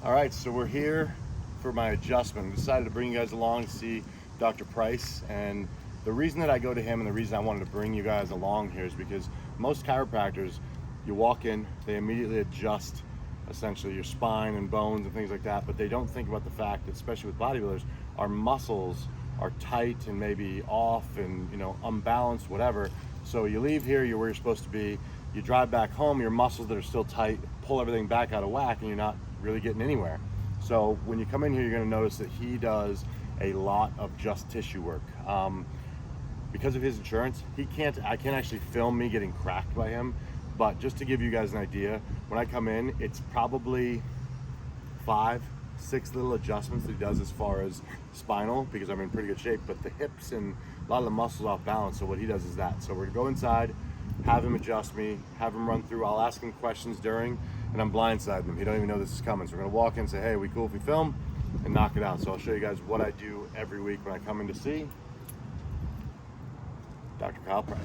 All right, so we're here for my adjustment. I decided to bring you guys along to see Dr. Price, and the reason that I go to him and the reason I wanted to bring you guys along here is because most chiropractors, you walk in, they immediately adjust essentially your spine and bones and things like that, but they don't think about the fact that, especially with bodybuilders, our muscles are tight and maybe off and unbalanced, whatever. So you leave here, you're where you're supposed to be, you drive back home, your muscles that are still tight pull everything back out of whack and you're not really getting anywhere. So when you come in here, you're going to notice that he does a lot of just tissue work. Because of his insurance, I can't actually film me getting cracked by him, but just to give you guys an idea, when I come in, it's probably 5-6 little adjustments that he does as far as spinal, because I'm in pretty good shape, but the hips and a lot of the muscles off balance. So what he does is that. So we're gonna go inside, have him adjust me, have him run through, I'll ask him questions during, and I'm blindsiding him. He don't even know this is coming. So we're gonna walk in and say, hey, are we cool if we film? And knock it out. So I'll show you guys what I do every week when I come in to see Dr. Kyle Price.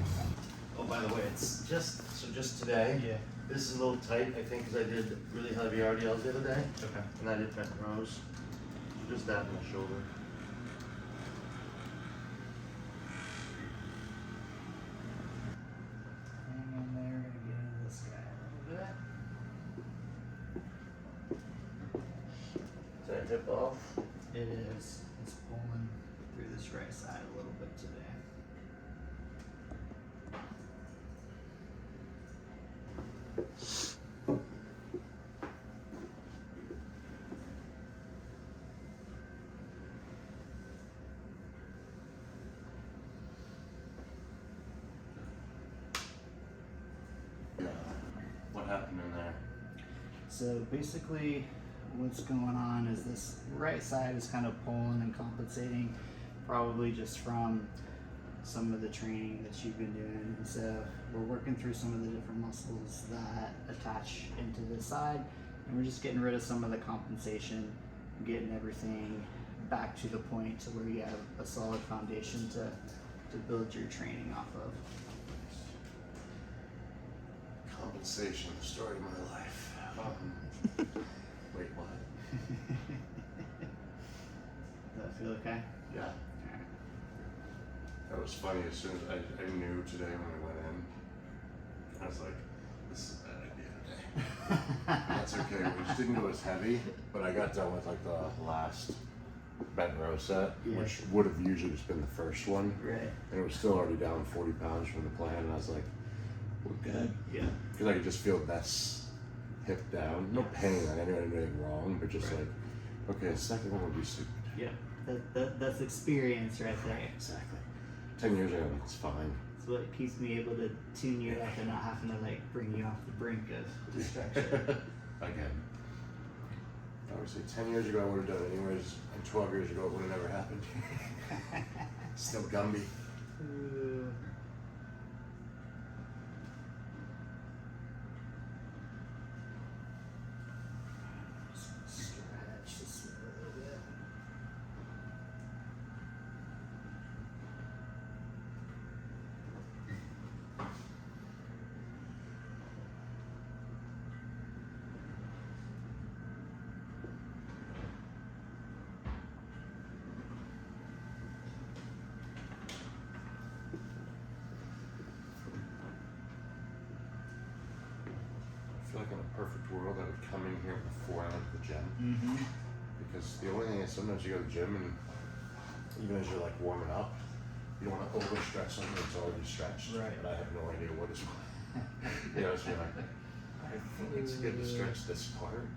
Oh, by the way, it's just today. Yeah. This is a little tight, I think, because I did really heavy RDLs the other day. Okay. And I did bent rows. Just that in the shoulder. Hang in there, gonna get into this guy a little bit. Is that hip off? It is. It's pulling through this right side a little bit today. What happened in there? So basically what's going on is this right side is kind of pulling and compensating, probably just from some of the training that you've been doing. And so we're working through some of the different muscles that attach into this side, and we're just getting rid of some of the compensation, getting everything back to the point to where you have a solid foundation to build your training off of. Compensation, the story of my life. Wait, what? Does that feel okay? Yeah. Alright. That was funny. As soon as I knew today when I went in, I was like, this is a bad idea today. That's okay. We just didn't go as heavy, but I got done with like the last bent row set, Yeah. which would have usually just been the first one. Right. And it was still already down 40 pounds from the plan, and I was like, we're good. Yeah. Because I could just feel this hip down. No pain, I didn't do anything wrong, but just Right. like, okay, a second one would be stupid. Yeah. That's experience right there. Exactly. 10 years ago, it's fine. It's what keeps me able to tune you up and not having to like bring you off the brink of destruction. Again. I would say 10 years ago I would have done it anyways, and 12 years ago it would have never happened. Still Gumby. Ooh. Stretch this a little bit. I feel like in a perfect world I would come in here before I went to the gym. Mm-hmm. Because the only thing is sometimes you go to the gym and even as you're like warming up, you don't want to overstretch something that's already stretched. Right. But I have no idea what is so you're like, I think it's good to stretch this part.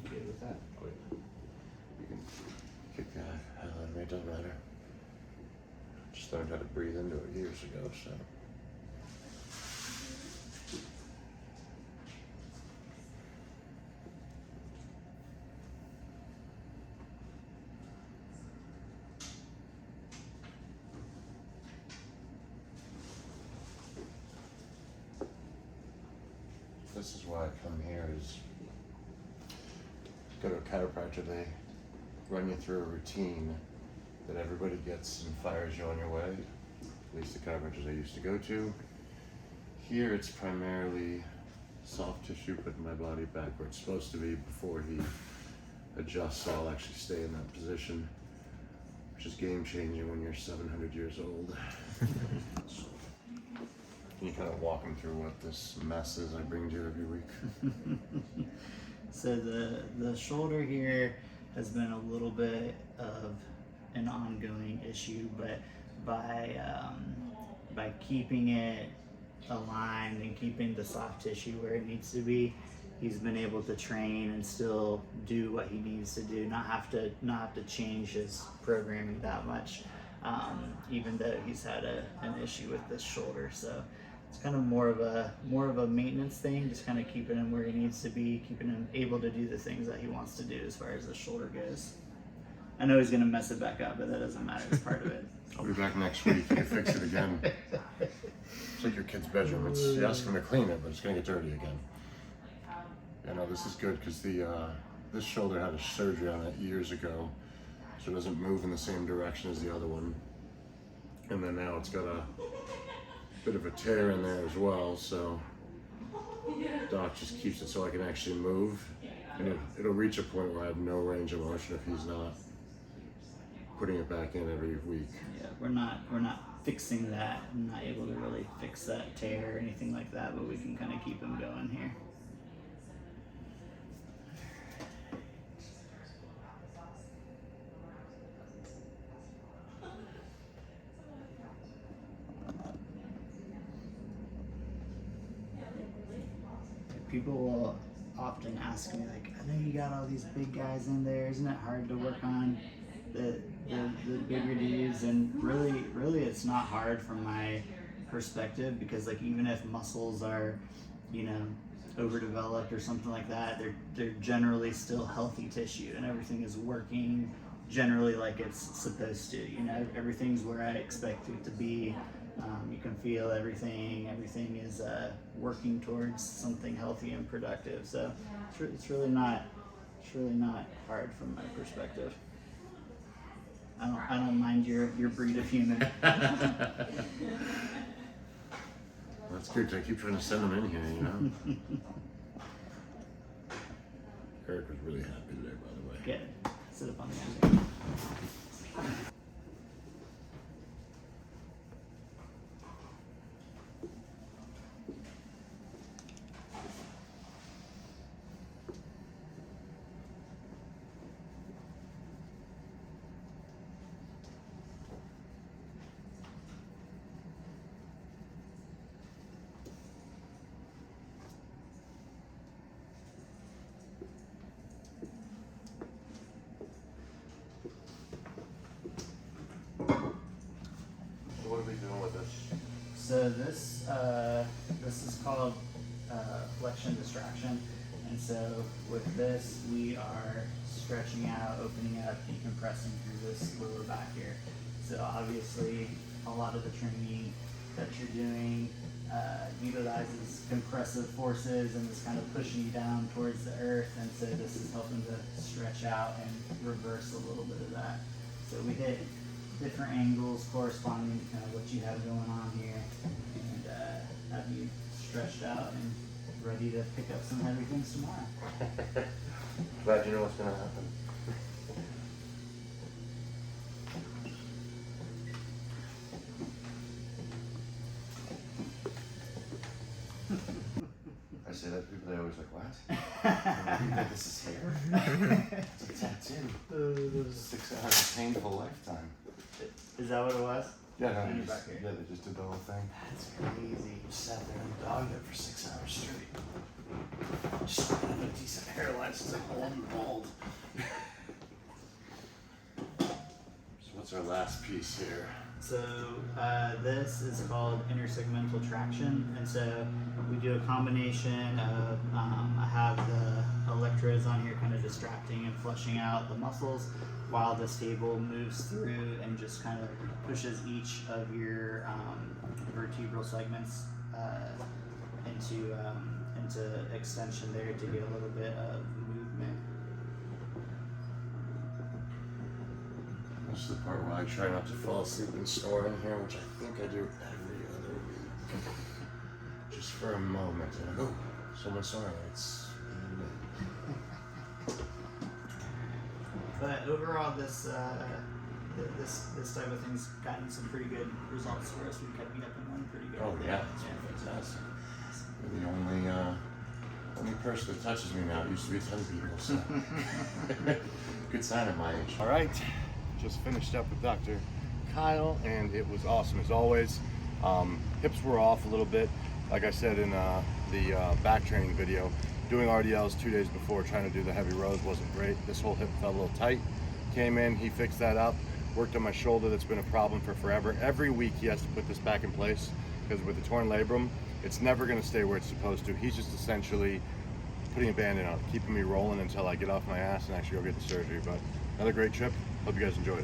Good with that. Oh, yeah. You can kick that hell out of me, it doesn't matter. Just learned how to breathe into it years ago, so. this is why I come here, is go to a chiropractor, they run you through a routine that everybody gets and fires you on your way, at least the chiropractors I used to go to. Here it's primarily soft tissue putting my body back where it's supposed to be before he adjusts, so I'll actually stay in that position, which is game changing when you're 700 years old. Can you kind of walk them through what this mess is I bring to you every week? So the shoulder here has been a little bit of an ongoing issue, but by keeping it aligned and keeping the soft tissue where it needs to be, he's been able to train and still do what he needs to do, not have to change his programming that much, even though he's had an issue with this shoulder. So it's kind of more of a maintenance thing, just kind of keeping him where he needs to be, keeping him able to do the things that he wants to do as far as the shoulder goes. I know he's gonna mess it back up, but that doesn't matter. It's part of it. I'll be back next week. You can fix it again. It's like your kid's bedroom. You ask him to clean it, but it's gonna get dirty again. You know, this is good because this shoulder had a surgery on it years ago, so it doesn't move in the same direction as the other one. And then now it's got a bit of a tear in there as well, so Doc just keeps it so I can actually move. And it'll reach a point where I have no range of motion if he's not putting it back in every week. Yeah, we're not fixing that. I'm not able to really fix that tear or anything like that, but we can kind of keep him going here. People will often ask me, like, I know you got all these big guys in there, isn't it hard to work on the bigger dudes? And really it's not hard from my perspective, because like even if muscles are, you know, overdeveloped or something like that, they're generally still healthy tissue and everything is working generally like it's supposed to. You know, everything's where I expect it to be. You can feel everything is working towards something healthy and productive. So it's really not hard from my perspective. I don't mind your breed of human. That's good. I keep trying to send them in here, you know. Eric was really happy today, by the way. Good. Sit up on the end. What are we doing with this? So this is called flexion distraction, and so with this we are stretching out, opening up, decompressing through this lower back here. So obviously a lot of the training that you're doing utilizes compressive forces and is kind of pushing you down towards the earth, and so this is helping to stretch out and reverse a little bit of that. So we hit different angles corresponding to kind of what you have going on here, and have you stretched out and ready to pick up some heavy things tomorrow. Glad you know what's going to happen. I say that to people, they're always like, what? You think this is hair? It's a tattoo. 6 hours of painful lifetime. Is that what it was? Yeah, On no, your they back here. just did the whole thing. That's crazy. Just sat there and dogged it for 6 hours straight. Just have a decent hairline since I'm old and bald. So what's our last piece here? So this is called intersegmental traction, and so we do a combination of I have the electrodes on here kind of distracting and flushing out the muscles, while this table moves through and just kind of pushes each of your vertebral segments into into extension there to get a little bit of movement. This is the part where I try not to fall asleep and snore in here, which I think I do every other week. Just for a moment, and I go, someone's snoring. It's But overall, this type of thing's gotten some pretty good results for us. We've kept me up and running pretty good. oh yeah, it's been fantastic. You're the only person that touches me now. It used to be 10 people, so good sign at my age. All right, just finished up with Dr. Kyle, and it was awesome as always. Hips were off a little bit, like I said in the back training video. Doing RDLs 2 days before, trying to do the heavy rows wasn't great. This whole hip felt a little tight. Came in, he fixed that up. Worked on my shoulder, that's been a problem for forever. Every week he has to put this back in place because with the torn labrum, it's never going to stay where it's supposed to. He's just essentially putting a band-aid on it, keeping me rolling until I get off my ass and actually go get the surgery. But another great trip. Hope you guys enjoyed it.